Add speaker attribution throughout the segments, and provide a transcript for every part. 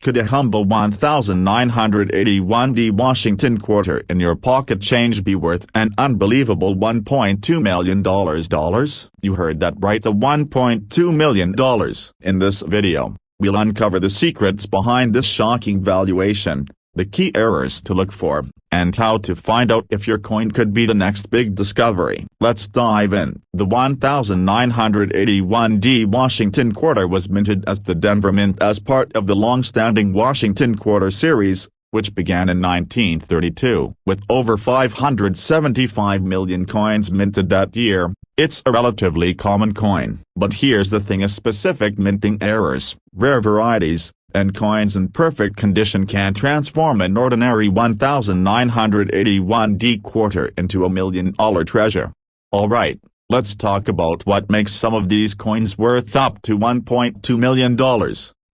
Speaker 1: Could a humble 1,981D Washington quarter in your pocket change be worth an unbelievable $1.2 million? You heard that right, the $1.2 million. In this video, we'll uncover the secrets behind this shocking valuation, the key errors to look for, and how to find out if your coin could be the next big discovery. Let's dive in. The 1,981D Washington quarter was minted as the Denver Mint as part of the long-standing Washington quarter series, which began in 1932. With over 575 million coins minted that year, it's a relatively common coin. But here's the thing: a specific minting errors, rare varieties, and coins in perfect condition can transform an ordinary 1,981D quarter into $1 million treasure. Alright, let's talk about what makes some of these coins worth up to $1.2 million.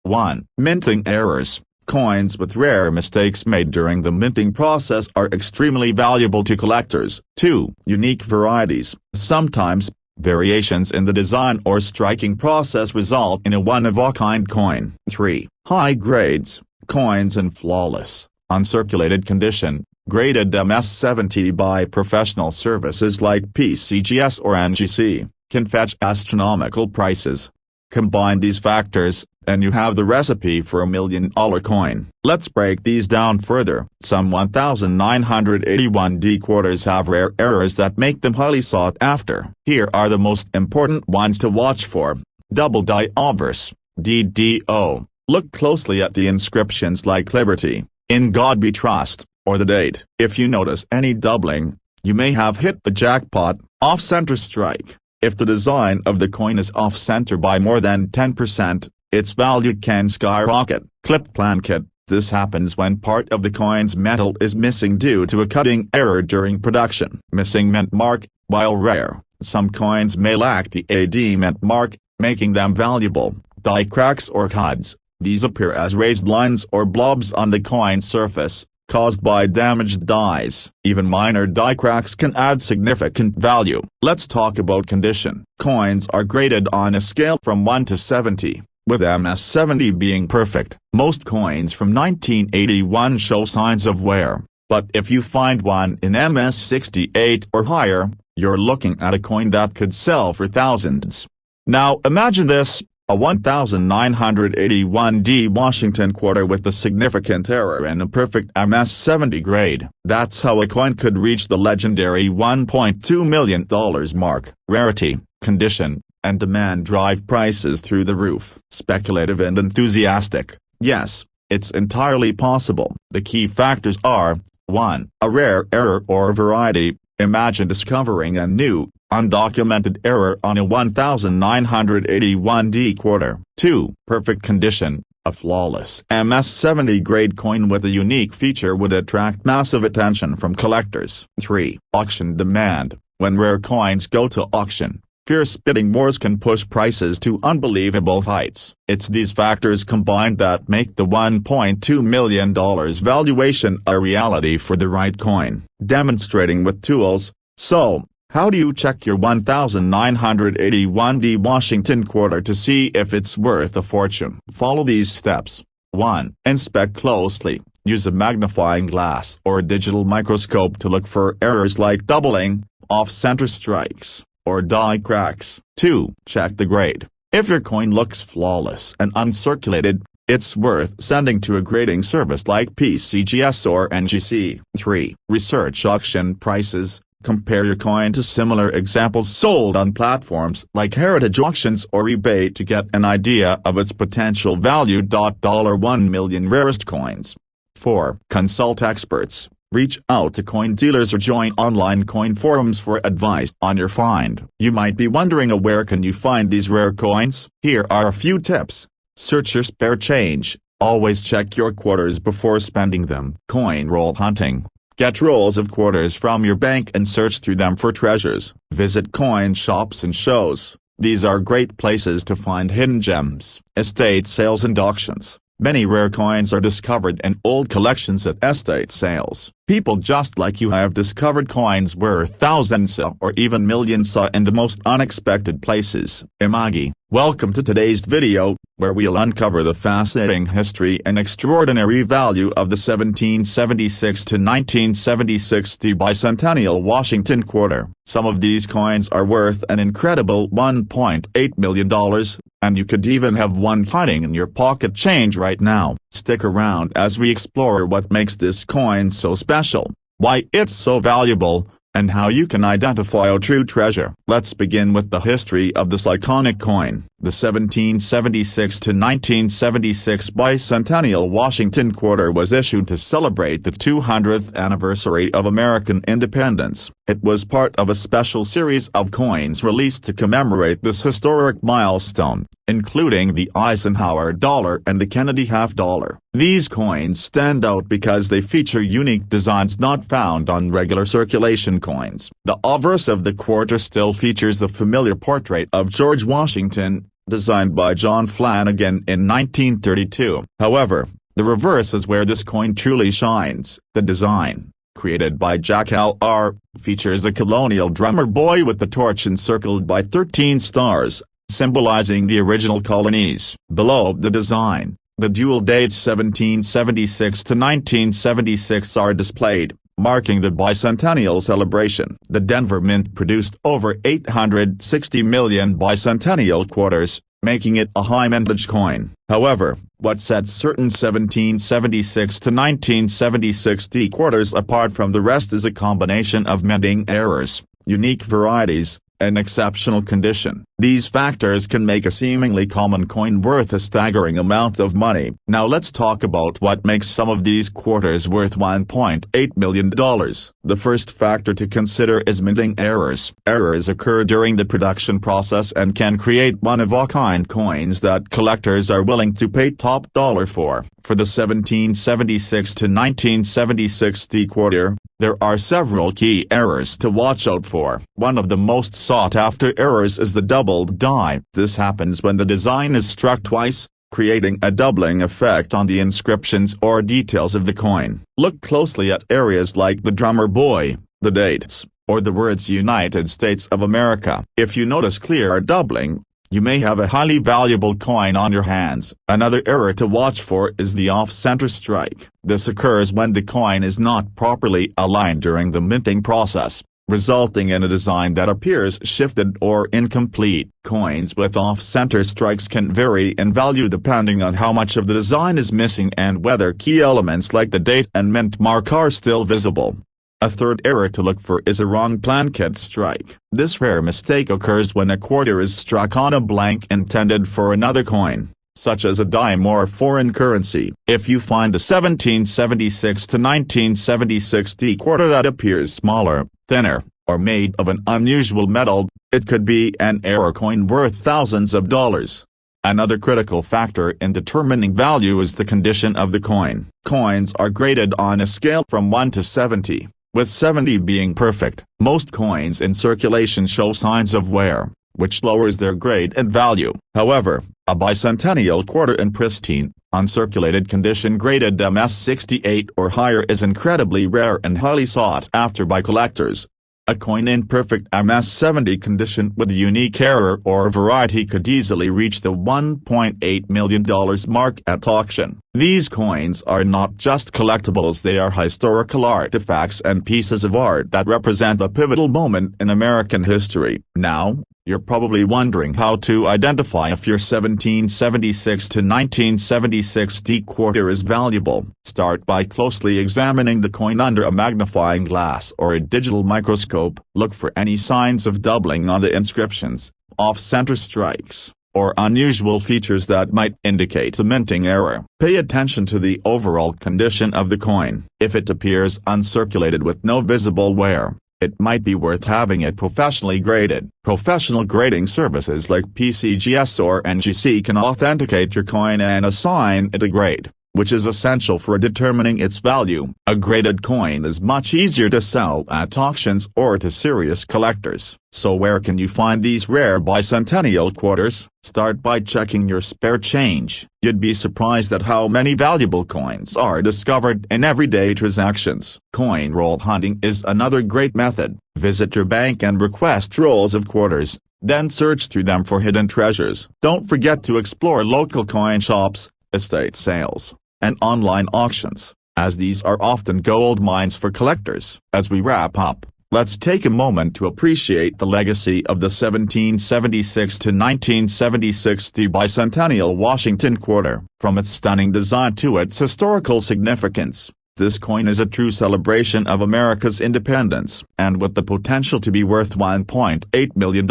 Speaker 1: 1. Minting errors. Coins with rare mistakes made during the minting process are extremely valuable to collectors. 2. Unique varieties. Sometimes, variations in the design or striking process result in a one-of-a-kind coin. 3. High grades. Coins in flawless, uncirculated condition, graded MS-70 by professional services like PCGS or NGC, can fetch astronomical prices. Combine these factors, and you have the recipe for $1 million coin. Let's break these down further. Some 1,981D quarters have rare errors that make them highly sought after. Here are the most important ones to watch for. Double die obverse, DDO. Look closely at the inscriptions like Liberty, In God We Trust, or the date. If you notice any doubling, you may have hit the jackpot. Off-center strike. If the design of the coin is off-center by more than 10%, its value can skyrocket. Clipped plankett. This happens when part of the coin's metal is missing due to a cutting error during production. Missing mint mark. While rare, some coins may lack the AD mint mark, making them valuable. Die cracks or cuds. These appear as raised lines or blobs on the coin surface, caused by damaged dies. Even minor die cracks can add significant value. Let's talk about condition. Coins are graded on a scale from 1 to 70, with MS-70 being perfect. Most coins from 1981 show signs of wear, but if you find one in MS-68 or higher, you're looking at a coin that could sell for thousands. Now imagine this: a 1,981D Washington quarter with a significant error and a perfect MS-70 grade. That's how a coin could reach the legendary $1.2 million mark. Rarity, condition, and demand drive prices through the roof. Speculative and enthusiastic. Yes, it's entirely possible. The key factors are: 1. A rare error or variety. Imagine discovering a new, undocumented error on a 1,981D quarter. 2. Perfect condition. A flawless MS-70 grade coin with a unique feature would attract massive attention from collectors. 3. Auction demand. When rare coins go to auction, fierce bidding wars can push prices to unbelievable heights. It's these factors combined that make the $1.2 million valuation a reality for the right coin. Demonstrating with tools. So, how do you check your 1,981D Washington quarter to see if it's worth a fortune? Follow these steps. 1. Inspect closely. Use a magnifying glass or a digital microscope to look for errors like doubling, off-center strikes, or die cracks. 2. Check the grade. If your coin looks flawless and uncirculated, it's worth sending to a grading service like PCGS or NGC. 3. Research auction prices. Compare your coin to similar examples sold on platforms like Heritage Auctions or eBay to get an idea of its potential value. $1 million rarest coins. 4. Consult experts. Reach out to coin dealers or join online coin forums for advice on your find. You might be wondering, where can you find these rare coins? Here are a few tips. Search your spare change. Always check your quarters before spending them. Coin roll hunting. Get rolls of quarters from your bank and search through them for treasures. Visit coin shops and shows. These are great places to find hidden gems. Estate sales and auctions. Many rare coins are discovered in old collections at estate sales. People just like you have discovered coins worth thousands or even millions in the most unexpected places. Imagi, welcome to today's video, where we'll uncover the fascinating history and extraordinary value of the 1776 to 1976 Bicentennial Washington quarter. Some of these coins are worth an incredible $1.8 million, and you could even have one hiding in your pocket change right now. Stick around as we explore what makes this coin so special, why it's so valuable, and how you can identify a true treasure. Let's begin with the history of this iconic coin. The 1776 to 1976 Bicentennial Washington quarter was issued to celebrate the 200th anniversary of American independence. It was part of a special series of coins released to commemorate this historic milestone, including the Eisenhower dollar and the Kennedy half dollar. These coins stand out because they feature unique designs not found on regular circulation coins. The obverse of the quarter still features the familiar portrait of George Washington, designed by John Flanagan in 1932. However, the reverse is where this coin truly shines. The design, created by Jack L.R., features a colonial drummer boy with the torch encircled by 13 stars, symbolizing the original colonies. Below the design, the dual dates 1776 to 1976 are displayed, marking the bicentennial celebration. The Denver Mint produced over 860 million bicentennial quarters, making it a high mintage coin. However, what sets certain 1776 to 1976 quarters apart from the rest is a combination of minting errors, unique varieties, and exceptional condition. These factors can make a seemingly common coin worth a staggering amount of money. Now let's talk about what makes some of these quarters worth $1.8 million. The first factor to consider is minting errors. Errors occur during the production process and can create one-of-a-kind coins that collectors are willing to pay top dollar for. For the 1776 to 1976 quarter, there are several key errors to watch out for. One of the most sought-after errors is the doubled die. This happens when the design is struck twice, creating a doubling effect on the inscriptions or details of the coin. Look closely at areas like the drummer boy, the dates, or the words United States of America. If you notice clear doubling, you may have a highly valuable coin on your hands. Another error to watch for is the off-center strike. This occurs when the coin is not properly aligned during the minting process, resulting in a design that appears shifted or incomplete. Coins with off-center strikes can vary in value depending on how much of the design is missing and whether key elements like the date and mint mark are still visible. A third error to look for is a wrong plankette strike. This rare mistake occurs when a quarter is struck on a blank intended for another coin, such as a dime or foreign currency. If you find a 1776 to 1976 quarter that appears smaller, thinner, or made of an unusual metal, it could be an error coin worth thousands of dollars. Another critical factor in determining value is the condition of the coin. Coins are graded on a scale from 1 to 70. With 70 being perfect. Most coins in circulation show signs of wear, which lowers their grade and value. However, a bicentennial quarter in pristine, uncirculated condition graded MS-68 or higher is incredibly rare and highly sought after by collectors. A coin in perfect MS-70 condition with a unique error or variety could easily reach the $1.8 million mark at auction. These coins are not just collectibles, they are historical artifacts and pieces of art that represent a pivotal moment in American history. Now, you're probably wondering how to identify if your 1776 to 1976 quarter is valuable. Start by closely examining the coin under a magnifying glass or a digital microscope. Look for any signs of doubling on the inscriptions, off-center strikes, or unusual features that might indicate a minting error. Pay attention to the overall condition of the coin. If it appears uncirculated with no visible wear, it might be worth having it professionally graded. Professional grading services like PCGS or NGC can authenticate your coin and assign it a grade, which is essential for determining its value. A graded coin is much easier to sell at auctions or to serious collectors. So where can you find these rare bicentennial quarters? Start by checking your spare change. You'd be surprised at how many valuable coins are discovered in everyday transactions. Coin roll hunting is another great method. Visit your bank and request rolls of quarters, then search through them for hidden treasures. Don't forget to explore local coin shops, estate sales, and online auctions, as these are often gold mines for collectors. As we wrap up, let's take a moment to appreciate the legacy of the 1776 to 1976 bicentennial Washington quarter. From its stunning design to its historical significance, this coin is a true celebration of America's independence. And with the potential to be worth $1.8 million,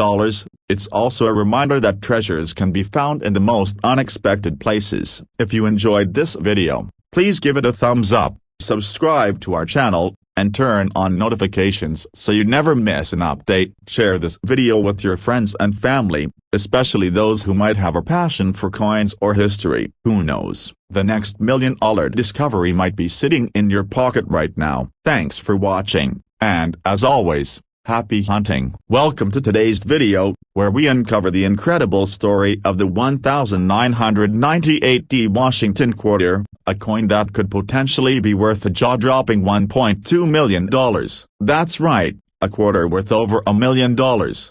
Speaker 1: it's also a reminder that treasures can be found in the most unexpected places. If you enjoyed this video, please give it a thumbs up, subscribe to our channel, and turn on notifications so you never miss an update. Share this video with your friends and family, especially those who might have a passion for coins or history. Who knows, the next $1 million discovery might be sitting in your pocket right now. Thanks for watching, and as always, happy hunting. Welcome to today's video, where we uncover the incredible story of the 1998 Washington quarter, a coin that could potentially be worth a jaw-dropping $1.2 million. That's right, a quarter worth over $1 million.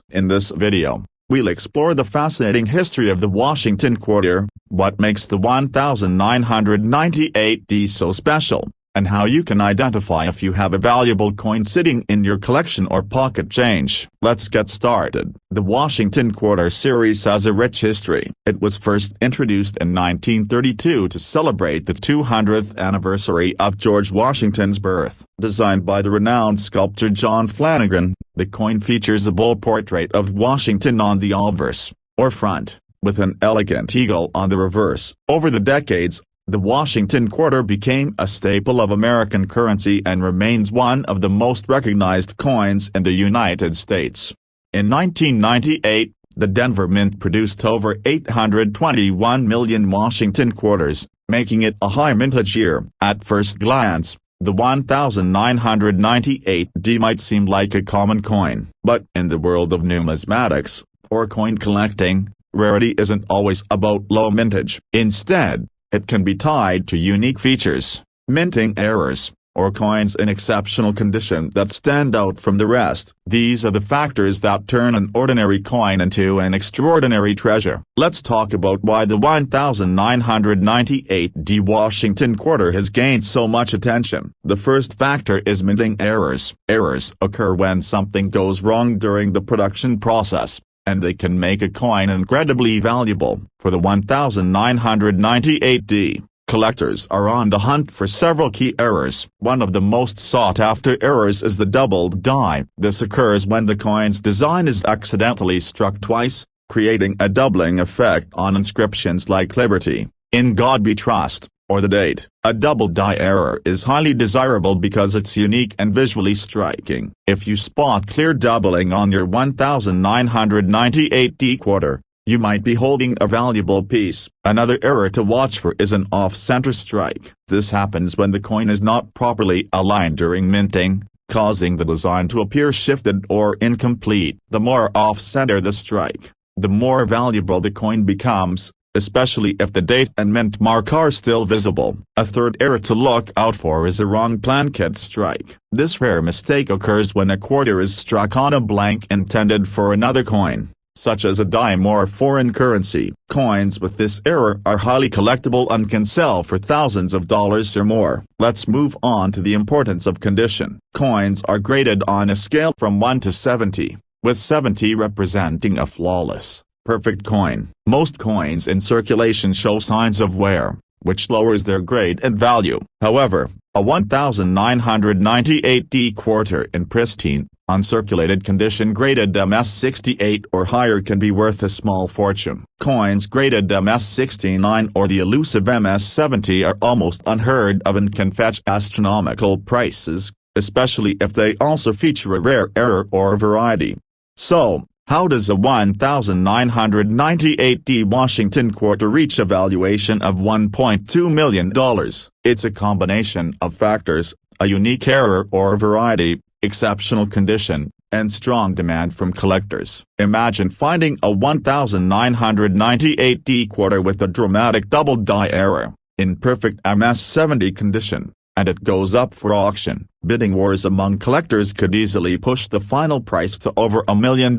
Speaker 1: In this video, we'll explore the fascinating history of the Washington quarter, what makes the 1998 so special, and how you can identify if you have a valuable coin sitting in your collection or pocket change. Let's get started. The Washington Quarter series has a rich history. It was first introduced in 1932 to celebrate the 200th anniversary of George Washington's birth. Designed by the renowned sculptor John Flanagan, the coin features a bold portrait of Washington on the obverse, or front, with an elegant eagle on the reverse. Over the decades, the Washington quarter became a staple of American currency and remains one of the most recognized coins in the United States. In 1998, the Denver Mint produced over 821 million Washington quarters, making it a high mintage year. At first glance, the 1998 might seem like a common coin, but in the world of numismatics, or coin collecting, rarity isn't always about low mintage. Instead, it can be tied to unique features, minting errors, or coins in exceptional condition that stand out from the rest. These are the factors that turn an ordinary coin into an extraordinary treasure. Let's talk about why the 1998 Washington quarter has gained so much attention. The first factor is minting errors. Errors occur when something goes wrong during the production process, and they can make a coin incredibly valuable. For the 1998 collectors are on the hunt for several key errors. One of the most sought-after errors is the doubled die. This occurs when the coin's design is accidentally struck twice, creating a doubling effect on inscriptions like Liberty, In God We Trust, or the date. A double die error is highly desirable because it's unique and visually striking. If you spot clear doubling on your 1998 quarter, you might be holding a valuable piece. Another error to watch for is an off-center strike. This happens when the coin is not properly aligned during minting, causing the design to appear shifted or incomplete. The more off-center the strike, the more valuable the coin becomes, especially if the date and mint mark are still visible. A third error to look out for is a wrong blanket strike. This rare mistake occurs when a quarter is struck on a blank intended for another coin, such as a dime or foreign currency. Coins with this error are highly collectible and can sell for thousands of dollars or more. Let's move on to the importance of condition. Coins are graded on a scale from 1 to 70, with 70 representing a flawless, perfect coin. Most coins in circulation show signs of wear, which lowers their grade and value. However, a 1998 quarter in pristine, uncirculated condition graded MS68 or higher can be worth a small fortune. Coins graded MS69 or the elusive MS70 are almost unheard of and can fetch astronomical prices, especially if they also feature a rare error or variety. So, How does a 1998D Washington quarter reach a valuation of $1.2 million? It's a combination of factors: a unique error or variety, exceptional condition, and strong demand from collectors. Imagine finding a 1998D quarter with a dramatic double die error, in perfect MS-70 condition, and it goes up for auction. Bidding wars among collectors could easily push the final price to over $1 million.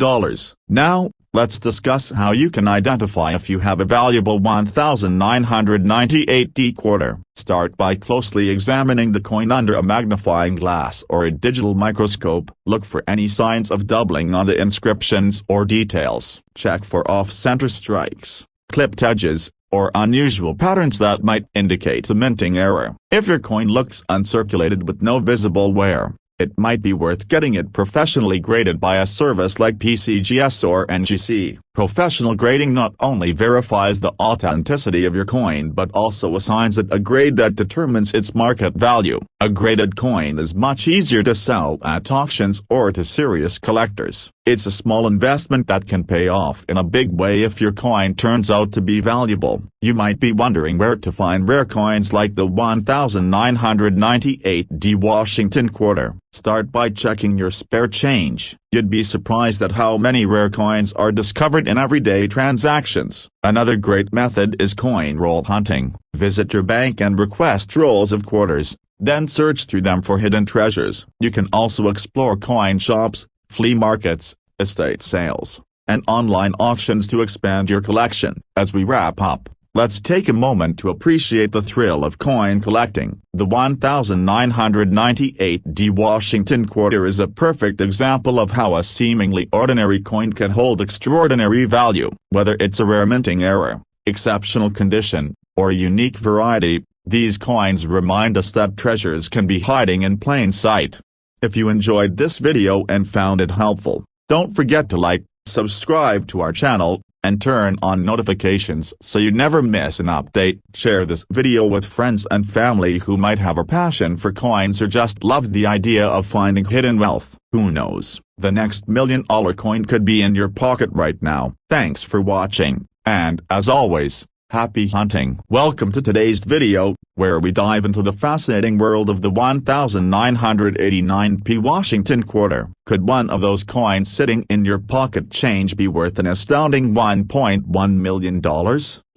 Speaker 1: Now, let's discuss how you can identify if you have a valuable 1998D quarter. Start by closely examining the coin under a magnifying glass or a digital microscope. Look for any signs of doubling on the inscriptions or details. Check for off-center strikes, clipped edges, or unusual patterns that might indicate a minting error. If your coin looks uncirculated with no visible wear, it might be worth getting it professionally graded by a service like PCGS or NGC. Professional grading not only verifies the authenticity of your coin but also assigns it a grade that determines its market value. A graded coin is much easier to sell at auctions or to serious collectors. It's a small investment that can pay off in a big way if your coin turns out to be valuable. You might be wondering where to find rare coins like the 1998D Washington quarter. Start by checking your spare change. You'd be surprised at how many rare coins are discovered in everyday transactions. Another great method is coin roll hunting. Visit your bank and request rolls of quarters, then search through them for hidden treasures. You can also explore coin shops, flea markets, estate sales, and online auctions to expand your collection. As we wrap up, let's take a moment to appreciate the thrill of coin collecting. The 1998D Washington quarter is a perfect example of how a seemingly ordinary coin can hold extraordinary value. Whether it's a rare minting error, exceptional condition, or a unique variety, these coins remind us that treasures can be hiding in plain sight. If you enjoyed this video and found it helpful, don't forget to like, subscribe to our channel, and turn on notifications so you never miss an update. Share this video with friends and family who might have a passion for coins or just love the idea of finding hidden wealth. Who knows, the next $1 million coin could be in your pocket right now. Thanks for watching, and as always, happy hunting. Welcome to today's video, where we dive into the fascinating world of the 1989P Washington quarter. Could one of those coins sitting in your pocket change be worth an astounding $1.1 million?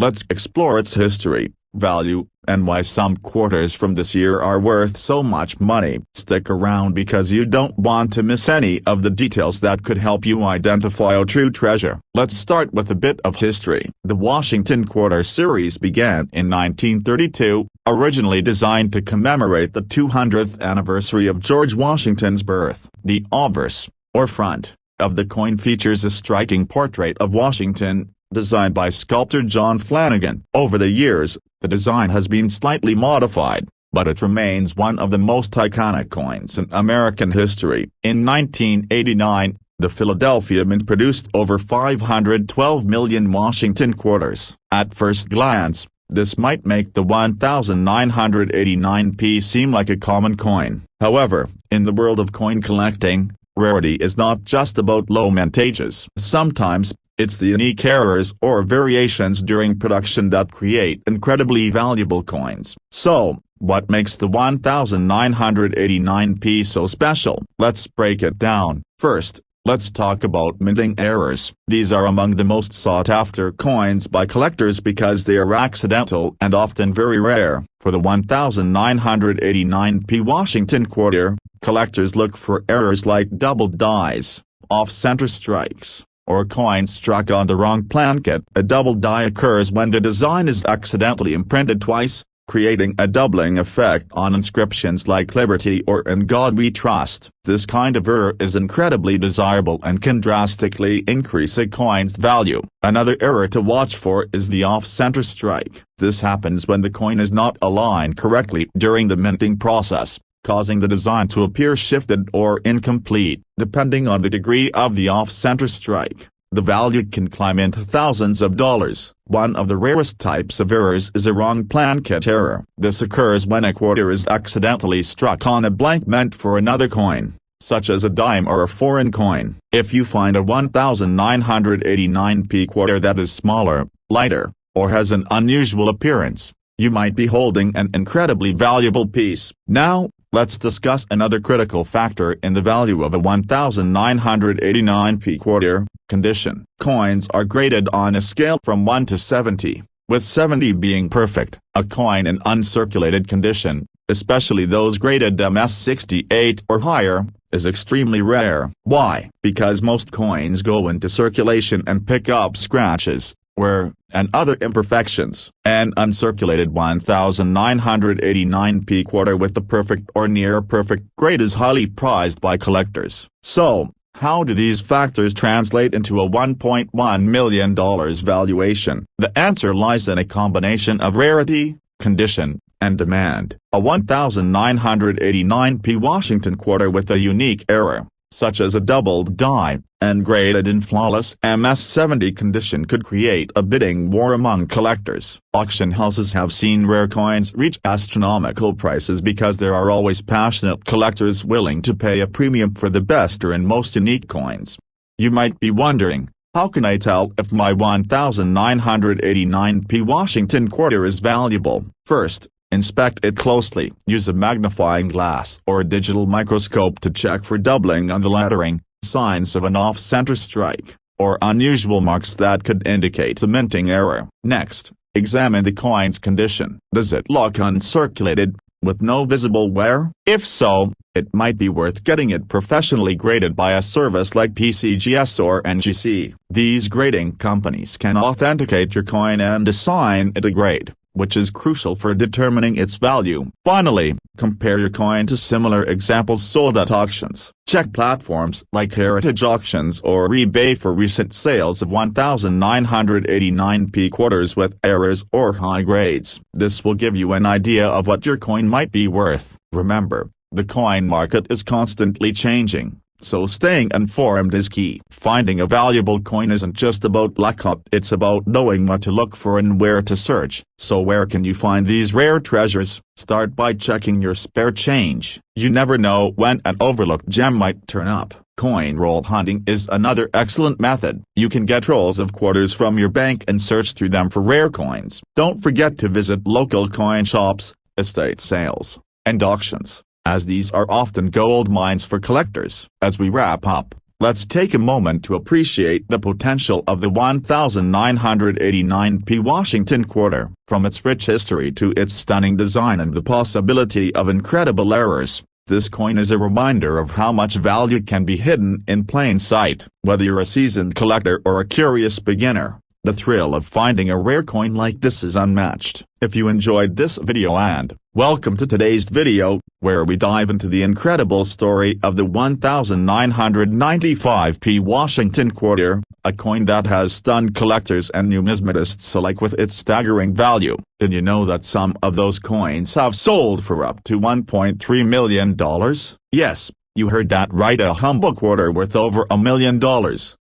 Speaker 1: Let's explore its history, value, and why some quarters from this year are worth so much money. Stick around because you don't want to miss any of the details that could help you identify a true treasure. Let's start with a bit of history. The Washington quarter series began in 1932, originally designed to commemorate the 200th anniversary of George Washington's birth. The obverse, or front, of the coin features a striking portrait of Washington, designed by sculptor John Flanagan. Over the years, the design has been slightly modified, but it remains one of the most iconic coins in American history. In 1989, the Philadelphia Mint produced over 512 million Washington quarters. At first glance, this might make the 1989P seem like a common coin. However, in the world of coin collecting, rarity is not just about low mintages. Sometimes, it's the unique errors or variations during production that create incredibly valuable coins. So, what makes the 1989P so special? Let's break it down. First, let's talk about minting errors. These are among the most sought-after coins by collectors because they are accidental and often very rare. For the 1989P Washington quarter, collectors look for errors like double dies, off-center strikes, or coins struck on the wrong plankett. A double die occurs when the design is accidentally imprinted twice, creating a doubling effect on inscriptions like Liberty or In God We Trust. This kind of error is incredibly desirable and can drastically increase a coin's value. Another error to watch for is the off-center strike. This happens when the coin is not aligned correctly during the minting process, causing the design to appear shifted or incomplete. Depending on the degree of the off-center strike, the value can climb into thousands of dollars. One of the rarest types of errors is a wrong plankett error. This occurs when a quarter is accidentally struck on a blank meant for another coin. such as a dime or a foreign coin. If you find a 1989p quarter that is smaller, lighter, or has an unusual appearance, you might be holding an incredibly valuable piece. Now, let's discuss another critical factor in the value of a 1989p quarter: condition. Coins are graded on a scale from 1 to 70, with 70 being perfect. A coin in uncirculated condition, especially those graded MS68 or higher, is extremely rare. Why? Because most coins go into circulation and pick up scratches, wear, and other imperfections. An uncirculated 1989p quarter with the perfect or near perfect grade is highly prized by collectors. So, how do these factors translate into a $1.1 million valuation? The answer lies in a combination of rarity, condition, and demand. A 1989p Washington quarter with a unique error, such as a doubled die, and graded in flawless MS70 condition could create a bidding war among collectors. Auction houses have seen rare coins reach astronomical prices because there are always passionate collectors willing to pay a premium for the best and most unique coins. You might be wondering, how can I tell if my 1989p Washington quarter is valuable? First, inspect it closely. Use a magnifying glass or a digital microscope to check for doubling on the lettering, signs of an off-center strike, or unusual marks that could indicate a minting error. Next, examine the coin's condition. Does it look uncirculated, with no visible wear? If so, it might be worth getting it professionally graded by a service like PCGS or NGC. These grading companies can authenticate your coin and assign it a grade, which is crucial for determining its value. Finally, compare your coin to similar examples sold at auctions. Check platforms like Heritage Auctions or eBay for recent sales of 1989p quarters with errors or high grades. This will give you an idea of what your coin might be worth. Remember, the coin market is constantly changing, so staying informed is key. Finding a valuable coin isn't just about luck, it's about knowing what to look for and where to search. So where can you find these rare treasures? Start by checking your spare change. You never know when an overlooked gem might turn up. Coin roll hunting is another excellent method. You can get rolls of quarters from your bank and search through them for rare coins. Don't forget to visit local coin shops, estate sales, and auctions, as these are often gold mines for collectors. As we wrap up, let's take a moment to appreciate the potential of the 1989p Washington quarter. From its rich history to its stunning design and the possibility of incredible errors, this coin is a reminder of how much value can be hidden in plain sight. Whether you're a seasoned collector or a curious beginner, the thrill of finding a rare coin like this is unmatched. If you enjoyed this video, and welcome to today's video, where we dive into the incredible story of the 1995p Washington quarter, a coin that has stunned collectors and numismatists alike with its staggering value. Did you know that some of those coins have sold for up to $1.3 million? Yes, you heard that right, a humble quarter worth over $1 million.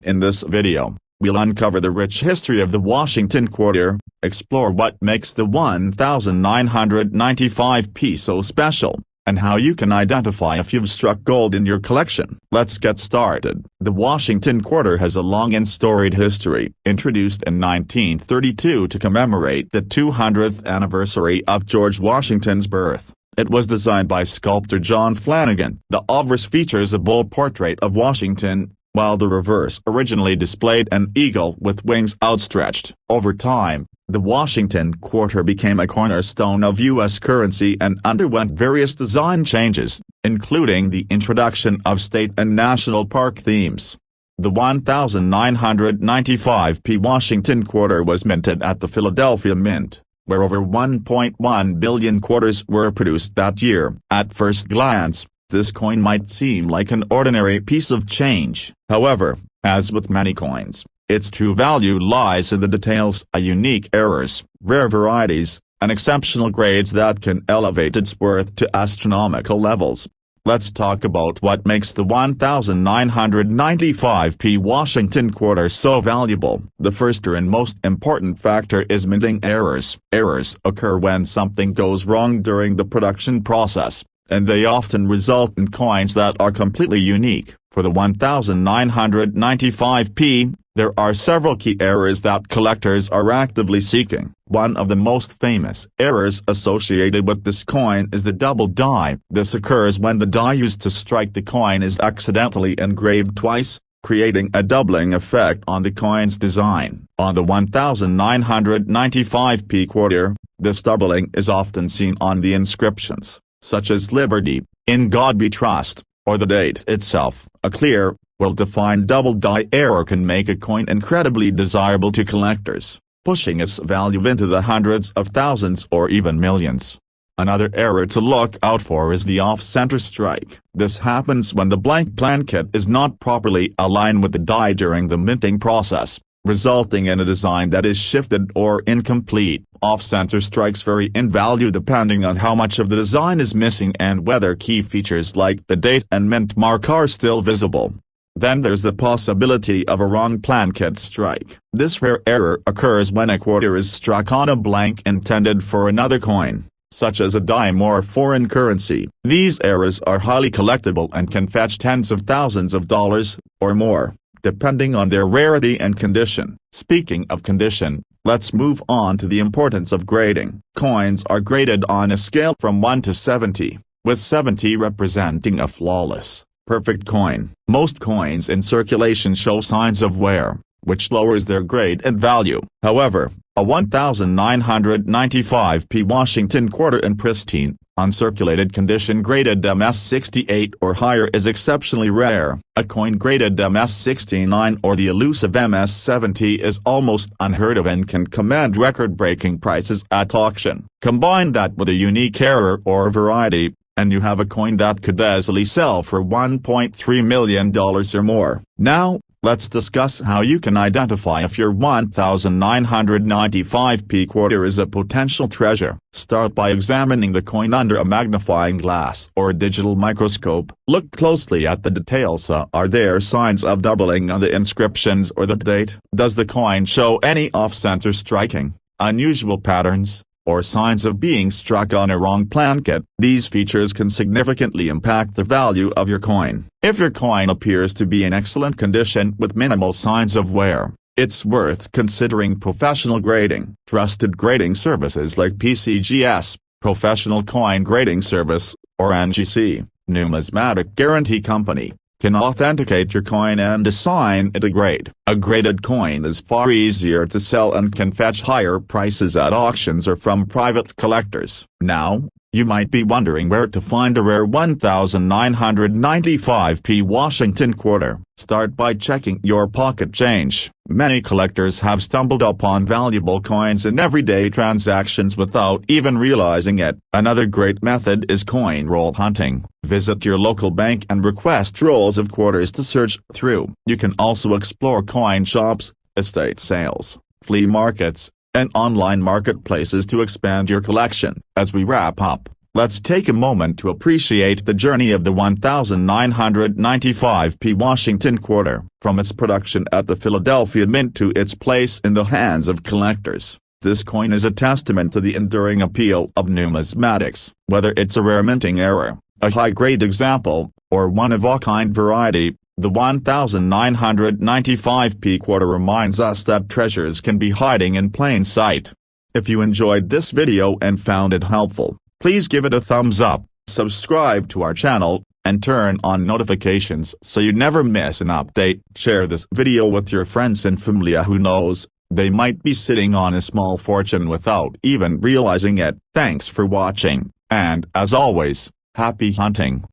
Speaker 1: In this video, we'll uncover the rich history of the Washington quarter, explore what makes the 1995p so special, and how you can identify if you've struck gold in your collection. Let's get started. The Washington quarter has a long and storied history. Introduced in 1932 to commemorate the 200th anniversary of George Washington's birth, it was designed by sculptor John Flanagan. The obverse features a bold portrait of Washington, while the reverse originally displayed an eagle with wings outstretched. Over time, the Washington quarter became a cornerstone of U.S. currency and underwent various design changes, including the introduction of state and national park themes. The 1995p Washington quarter was minted at the Philadelphia Mint, where over 1.1 billion quarters were produced that year. At first glance, this coin might seem like an ordinary piece of change. However, as with many coins, its true value lies in the details, unique errors, rare varieties, and exceptional grades that can elevate its worth to astronomical levels. Let's talk about what makes the 1995p Washington quarter so valuable. The first and most important factor is minting errors. Errors occur when something goes wrong during the production process, and they often result in coins that are completely unique. For the 1995p, there are several key errors that collectors are actively seeking. One of the most famous errors associated with this coin is the double die. This occurs when the die used to strike the coin is accidentally engraved twice, creating a doubling effect on the coin's design. On the 1995p quarter, this doubling is often seen on the inscriptions, such as Liberty, In God We Trust, or the date itself. A clear, well-defined double die error can make a coin incredibly desirable to collectors, pushing its value into the hundreds of thousands or even millions. Another error to look out for is the off-center strike. This happens when the blank plankett is not properly aligned with the die during the minting process, resulting in a design that is shifted or incomplete. Off-center strikes vary in value depending on how much of the design is missing and whether key features like the date and mint mark are still visible. Then there's the possibility of a wrong plankett strike. This rare error occurs when a quarter is struck on a blank intended for another coin, such as a dime or foreign currency. These errors are highly collectible and can fetch tens of thousands of dollars, or more, depending on their rarity and condition. Speaking of condition, let's move on to the importance of grading. Coins are graded on a scale from 1 to 70, with 70 representing a flawless, perfect coin. Most coins in circulation show signs of wear, which lowers their grade and value. However, a 1995p Washington quarter in pristine, uncirculated condition graded MS-68 or higher is exceptionally rare. A coin graded MS-69 or the elusive MS-70 is almost unheard of and can command record-breaking prices at auction. Combine that with a unique error or variety, and you have a coin that could easily sell for $1.3 million or more. Now, let's discuss how you can identify if your 1995p quarter is a potential treasure. Start by examining the coin under a magnifying glass or a digital microscope. Look closely at the details. Are there signs of doubling on the inscriptions or the date? Does the coin show any off-center striking, unusual patterns, or signs of being struck on a wrong plankett? These features can significantly impact the value of your coin. If your coin appears to be in excellent condition with minimal signs of wear, it's worth considering professional grading. Trusted grading services like PCGS, Professional Coin Grading Service, or NGC, Numismatic Guarantee Company, can authenticate your coin and assign it a grade. A graded coin is far easier to sell and can fetch higher prices at auctions or from private collectors. Now, you might be wondering where to find a rare 1995p Washington quarter. Start by checking your pocket change. Many collectors have stumbled upon valuable coins in everyday transactions without even realizing it. Another great method is coin roll hunting. Visit your local bank and request rolls of quarters to search through. You can also explore coin shops, estate sales, flea markets, and online marketplaces to expand your collection. As we wrap up, let's take a moment to appreciate the journey of the 1995p Washington quarter, from its production at the Philadelphia Mint to its place in the hands of collectors. This coin is a testament to the enduring appeal of numismatics. Whether it's a rare minting error, a high-grade example, or one-of-a-kind variety, the 1995p quarter reminds us that treasures can be hiding in plain sight. If you enjoyed this video and found it helpful, please give it a thumbs up, subscribe to our channel, and turn on notifications so you never miss an update. Share this video with your friends and family. Who knows, they might be sitting on a small fortune without even realizing it. Thanks for watching, and as always, happy hunting.